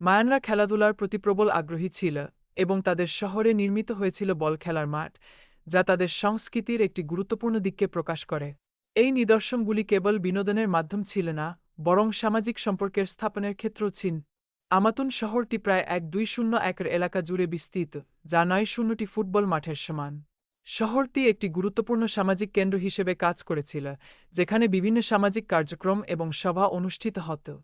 মায়ানরা খেলাধুলার প্রতি প্রবল আগ্রহী ছিল এবং তাদের শহরে নির্মিত হয়েছিল বল খেলার মাঠ, যা তাদের সংস্কৃতির একটি গুরুত্বপূর্ণ দিককে প্রকাশ করে। এই নিদর্শনগুলি কেবল বিনোদনের মাধ্যম ছিল না, বরং সামাজিক সম্পর্কের স্থাপনের ক্ষেত্রেও ছিল। আমাতুন শহরটি প্রায় ১,২০০ একর এলাকা জুড়ে বিস্তৃত, যা ৯০০টি ফুটবল মাঠের সমান। শহরটি একটি গুরুত্বপূর্ণ সামাজিক কেন্দ্র হিসেবে কাজ করেছিল, যেখানে বিভিন্ন সামাজিক কার্যক্রম এবং সভা অনুষ্ঠিত হতো।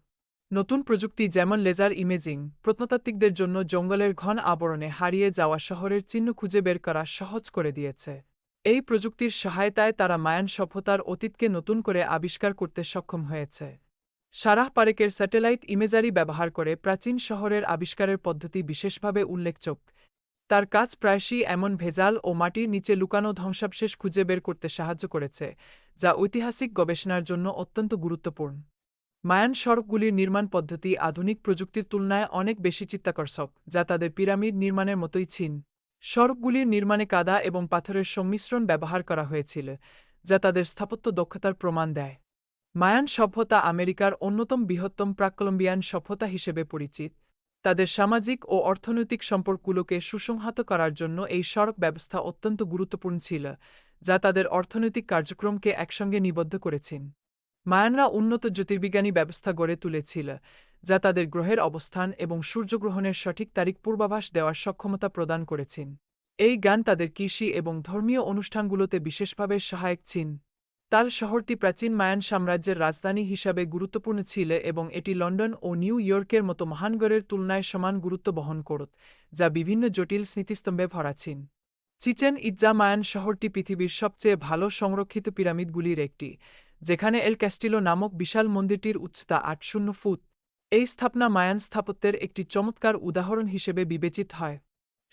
নতুন প্রযুক্তি যেমন লেজার ইমেজিং প্রত্নতাত্ত্বিকদের জন্য জঙ্গলের ঘন আবরণে হারিয়ে যাওয়া শহরের চিহ্ন খুঁজে বের করা সহজ করে দিয়েছে। এই প্রযুক্তির সহায়তায় তারা মায়ান সভ্যতার অতীতকে নতুন করে আবিষ্কার করতে সক্ষম হয়েছে। সারাহ পারেকের স্যাটেলাইট ইমেজারি ব্যবহার করে প্রাচীন শহরের আবিষ্কারের পদ্ধতি বিশেষভাবে উল্লেখযোগ্য। তার কাজ প্রায়শই এমন ভেজাল ও মাটির নিচে লুকানো ধ্বংসাবশেষ খুঁজে বের করতে সাহায্য করেছে, যা ঐতিহাসিক গবেষণার জন্য অত্যন্ত গুরুত্বপূর্ণ। মায়ান সড়কগুলির নির্মাণ পদ্ধতি আধুনিক প্রযুক্তির তুলনায় অনেক বেশি চিত্তাকর্ষক, যা তাদের পিরামিড নির্মাণের মতোই ছিল। সড়কগুলির নির্মাণে কাদা এবং পাথরের সংমিশ্রণ ব্যবহার করা হয়েছিল, যা তাদের স্থাপত্য দক্ষতার প্রমাণ দেয়। মায়ান সভ্যতা আমেরিকার অন্যতম বৃহত্তম প্রাককলম্বিয়ান সভ্যতা হিসেবে পরিচিত। তাদের সামাজিক ও অর্থনৈতিক সম্পর্কগুলোকে সুসংহত করার জন্য এই সড়ক ব্যবস্থা অত্যন্ত গুরুত্বপূর্ণ ছিল, যা তাদের অর্থনৈতিক কার্যক্রমকে একসঙ্গে নিবদ্ধ করেছিল। মায়ানরা উন্নত জ্যোতির্বিজ্ঞানী ব্যবস্থা গড়ে তুলেছিল, যা তাদের গ্রহের অবস্থান এবং সূর্যগ্রহণের সঠিক তারিখ পূর্বাভাস দেওয়ার সক্ষমতা প্রদান করেছিল। এই জ্ঞান তাদের কৃষি এবং ধর্মীয় অনুষ্ঠানগুলোতে বিশেষভাবে সহায়ক ছিল। তাল শহরটি প্রাচীন মায়ান সাম্রাজ্যের রাজধানী হিসাবে গুরুত্বপূর্ণ ছিল এবং এটি লন্ডন ও নিউ ইয়র্কের মতো মহানগরের তুলনায় সমান গুরুত্ব বহন করত, যা বিভিন্ন জটিল স্মৃতিস্তম্ভে ভরা ছিল। চিচেন ইৎজা মায়ান শহরটি পৃথিবীর সবচেয়ে ভালো সংরক্ষিত পিরামিডগুলির একটি, যেখানে এল ক্যাস্টিলো নামক বিশাল মন্দিরটির উচ্চতা ৮০ ফুট। এই স্থাপনা মায়ান স্থাপত্যের একটি চমৎকার উদাহরণ হিসেবে বিবেচিত হয়।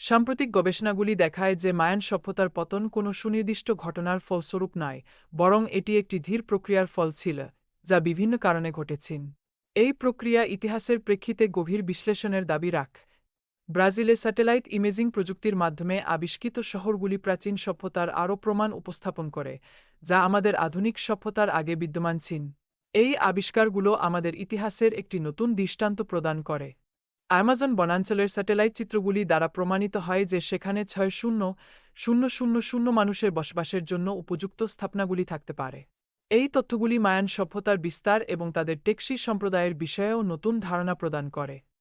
সাম্প্রতিক গবেষণাগুলি দেখায় যে মায়ান সভ্যতার পতন কোনো সুনির্দিষ্ট ঘটনার ফলস্বরূপ নয়, বরং এটি একটি ধীর প্রক্রিয়ার ফল ছিল, যা বিভিন্ন কারণে ঘটেছিল। এই প্রক্রিয়া ইতিহাসের প্রেক্ষিতে গভীর বিশ্লেষণের দাবি রাখে। ব্রাজিলে স্যাটেলাইট ইমেজিং প্রযুক্তির মাধ্যমে আবিষ্কৃত শহরগুলি প্রাচীন সভ্যতার আরও প্রমাণ উপস্থাপন করে, যা আমাদের আধুনিক সভ্যতার আগে বিদ্যমান ছিল। এই আবিষ্কারগুলো আমাদের ইতিহাসের একটি নতুন দৃষ্টান্ত প্রদান করে। অ্যামাজন বনাঞ্চলের স্যাটেলাইট চিত্রগুলি দ্বারা প্রমাণিত হয় যে সেখানে ৬,০০০,০০০ মানুষের বসবাসের জন্য উপযুক্ত স্থাপনাগুলি থাকতে পারে। এই তথ্যগুলি মায়ান সভ্যতার বিস্তার এবং তাদের টেকসই সম্প্রদায়ের বিষয়েও নতুন ধারণা প্রদান করে।